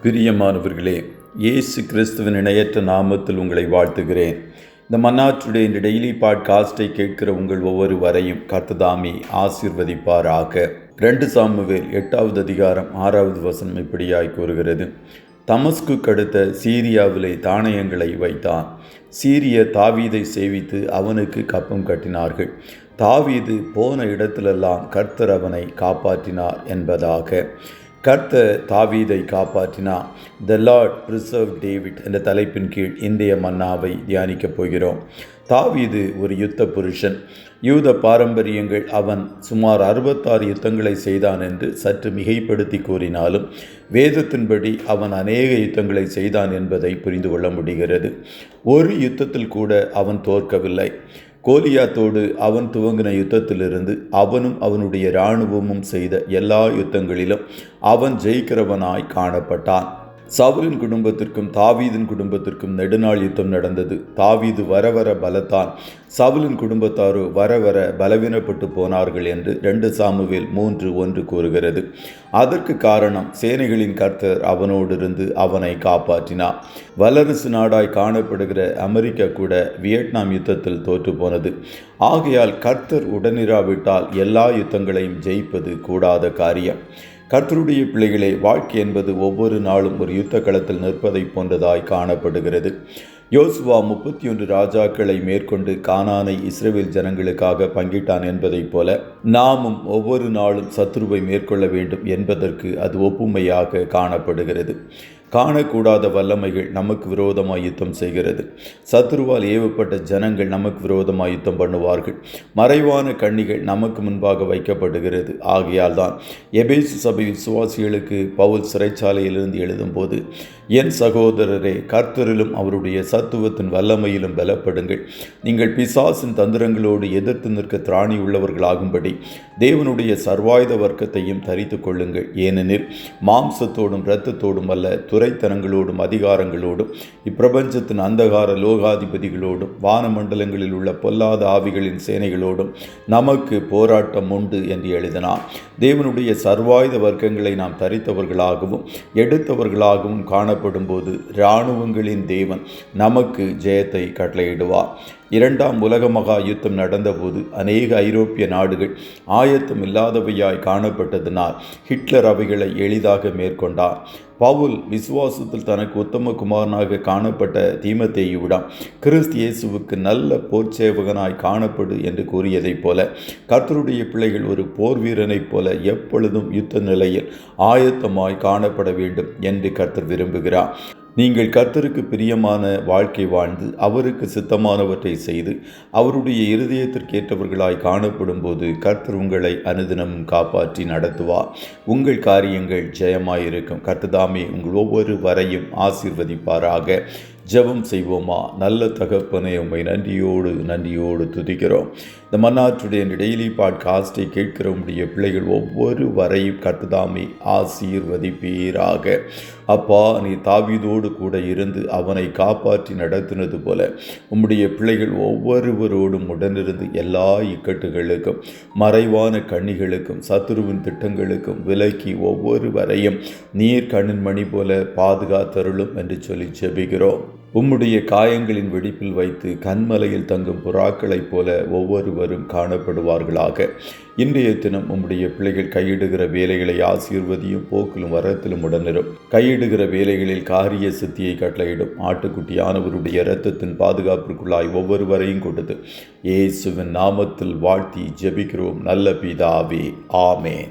பிரியமானவர்களே, இயேசு கிறிஸ்துவின் இணையற்ற நாமத்தில் உங்களை வாழ்த்துகிறேன். இந்த மன்னாற்றுடைய இந்த டெய்லி பாட்காஸ்டை கேட்கிற உங்கள் ஒவ்வொருவரையும் கர்த்தர் ஆசீர்வதிப்பாராக. 2 சாமுவேல் 8வது அதிகாரம் 6வது வசனம் இப்படியாய் கூறுகிறது. தமஸ்கு அடுத்த சீரியாவிலே தானியங்களை வைத்தான். சீரியர் தாவீதை சேவித்து அவனுக்கு கப்பம் கட்டினார்கள். தாவீது போன இடத்திலெல்லாம் கர்த்தர் அவனை காப்பாற்றினார் என்பதாக. கர்த்தர் தாவீதை காப்பாற்றினார். த லார்ட் பிரிசர்வ் டேவிட் என்ற தலைப்பின் கீழ் இன்றைய மன்னாவை தியானிக்கப் போகிறோம். தாவீது ஒரு யுத்த புருஷன். யூத பாரம்பரியங்கள் அவன் சுமார் 66 யுத்தங்களை செய்தான் என்று சற்று மிகைப்படுத்தி கூறினாலும் வேதத்தின்படி அவன் அநேக யுத்தங்களை செய்தான் என்பதை புரிந்து கொள்ள முடிகிறது. ஒரு யுத்தத்தில் கூட அவன் தோற்கவில்லை. கோலியாத்தோடு அவன் துவங்கின யுத்தத்திலிருந்து அவனும் அவனுடைய இராணுவமும் செய்த எல்லா யுத்தங்களிலும் அவன் ஜெயிக்கிறவனாய் காணப்பட்டான். சவுலின் குடும்பத்திற்கும் தாவீதின் குடும்பத்திற்கும் நெடுநாள் யுத்தம் நடந்தது. தாவீது வர பலத்தான், சவுலின் குடும்பத்தாரோ வர பலவீனப்பட்டு போனார்கள் என்று 2 சாமுவேல் 3:1 கூறுகிறது. அதற்கு காரணம் சேனைகளின் கர்த்தர் அவனோடு இருந்து அவனை காப்பாற்றினார். வல்லரசு நாடாய் காணப்படுகிற அமெரிக்கா கூட வியட்நாம் யுத்தத்தில் தோற்று போனது. ஆகையால் கர்த்தர் உடனிராவிட்டால் எல்லா யுத்தங்களையும் ஜெயிப்பது கூடாத காரியம். கர்த்தருடைய பிள்ளைகளே, வாழ்க்கை என்பது ஒவ்வொரு நாளும் ஒரு யுத்த களத்தில் நிற்பதை போன்றதாய் காணப்படுகிறது. யோசுவா 31 ராஜாக்களை மேற்கொண்டு கானானை இஸ்ரவேல் ஜனங்களுக்காக பங்கிட்டான் என்பதைப் போல நாமும் ஒவ்வொரு நாளும் சத்துருவை மேற்கொள்ள வேண்டும் என்பதற்கு அது ஒப்புமையாக காணப்படுகிறது. காணக்கூடாத வல்லமைகள் நமக்கு விரோதமாய் யுத்தம் செய்கிறது. சத்துருவால் ஏவப்பட்ட ஜனங்கள் நமக்கு விரோதமாய் யுத்தம் பண்ணுவார்கள். மறைவான கண்ணிகள் நமக்கு முன்பாக வைக்கப்படுகிறது. ஆகையால் தான் எபேசு சபை விசுவாசிகளுக்கு பவுல் சிறைச்சாலையிலிருந்து எழுதும்போது, என் சகோதரரே, கர்த்தரிலும் அவருடைய சத்துவத்தின் வல்லமையிலும் பலப்படுங்கள். நீங்கள் பிசாசின் தந்திரங்களோடு எதிர்த்து நிற்க திராணி உள்ளவர்களாகும்படி தேவனுடைய சர்வாயுத வர்க்கத்தையும் தரித்து கொள்ளுங்கள். ஏனெனில் மாம்சத்தோடும் இரத்தத்தோடும் அல்ல, துரைத்தனங்களோடும் அதிகாரங்களோடும் இப்பிரபஞ்சத்தின் அந்தகார லோகாதிபதிகளோடும் வானமண்டலங்களில் உள்ள பொல்லாத ஆவிகளின் சேனைகளோடும் நமக்கு போராட்டம் உண்டு என்று எழுதினார். தேவனுடைய சர்வாயுத வர்க்கங்களை நாம் தரித்தவர்களாகவும் எடுத்தவர்களாகவும் காணப்படும் போது இராணுவங்களின் தேவன் நமக்கு ஜெயத்தை கட்டளையிடுவார். 2ஆம் உலக மகா யுத்தம் நடந்தபோது அநேக ஐரோப்பிய நாடுகள் ஆயத்தம் இல்லாதவையாய் காணப்பட்டதினால் ஹிட்லர் அவைகளை எளிதாக மேற்கொண்டார். பவுல் விசுவாசத்தில் தனக்கு உத்தம குமாரனாக காணப்பட்ட தீமோத்தேயுவிடம் கிறிஸ்து இயேசுவுக்கு நல்ல போர்ச்சேவகனாய் காணப்படு என்று கூறியதைப் போல கர்த்தருடைய பிள்ளைகள் ஒரு போர் வீரனைப் போல எப்பொழுதும் யுத்த நிலையில் ஆயத்தமாய் காணப்பட வேண்டும் என்று கர்த்தர் விரும்புகிறார். நீங்கள் கர்த்தருக்கு பிரியமான வாழ்க்கை வாழ்ந்து அவருக்கு சித்தமானவற்றை செய்து அவருடைய இருதயத்திற்கேற்றவர்களாய் காணப்படும் போது கர்த்தர் உங்களை அனுதினமும் காப்பாற்றி நடத்துவார். உங்கள் காரியங்கள் ஜெயமாயிருக்கும். கர்த்ததாமே உங்கள் ஒவ்வொரு வரையும் ஆசீர்வதிப்பாராக. ஜெபம் செய்வோமா? நல்ல தகப்பனே, உம்மை நன்றியோடு துதிக்கிறோம். இந்த மன்னாற்றுடைய டெய்லி பாட்காஸ்டை கேட்கிற உடைய பிள்ளைகள் ஒவ்வொரு வரையும் கர்த்ததாமே ஆசீர்வதிப்பீராக. அப்பா, நீ தாவீதோடு கூட இருந்து அவனை காப்பாற்றி நடத்தினது போல உம்முடைய பிள்ளைகள் ஒவ்வொருவரோடும் உடனிருந்து எல்லா இக்கட்டுகளுக்கும் மறைவான கண்ணிகளுக்கும் சத்துருவின் திட்டங்களுக்கும் விலக்கி ஒவ்வொருவரையும் நீர் கண்ணின் மணி போல பாதுகாத்தருளும் என்று சொல்லி ஜெபிக்கிறோம். உம்முடைய காயங்களின் வெடிப்பில் வைத்து கண்மலையில் தங்கும் புறாக்களைப் போல ஒவ்வொருவரும் காணப்படுவார்களாக. இன்றைய தினம் உம்முடைய பிள்ளைகள் கையிடுகிற வேலைகளை ஆசீர்வதியும், போக்கிலும் வரத்திலும் உடனிரும். கையிடுகிற வேலைகளில் காரிய சித்தியை கட்டளையிடும். ஆட்டுக்குட்டியானவருடைய இரத்தத்தின் பாதுகாப்பிற்குள்ளாய் ஒவ்வொருவரையும் கொடுத்து இயேசுவின் நாமத்தில் வாழ்த்தி ஜெபிக்கிறோம் நல்ல பிதாவே. ஆமென்.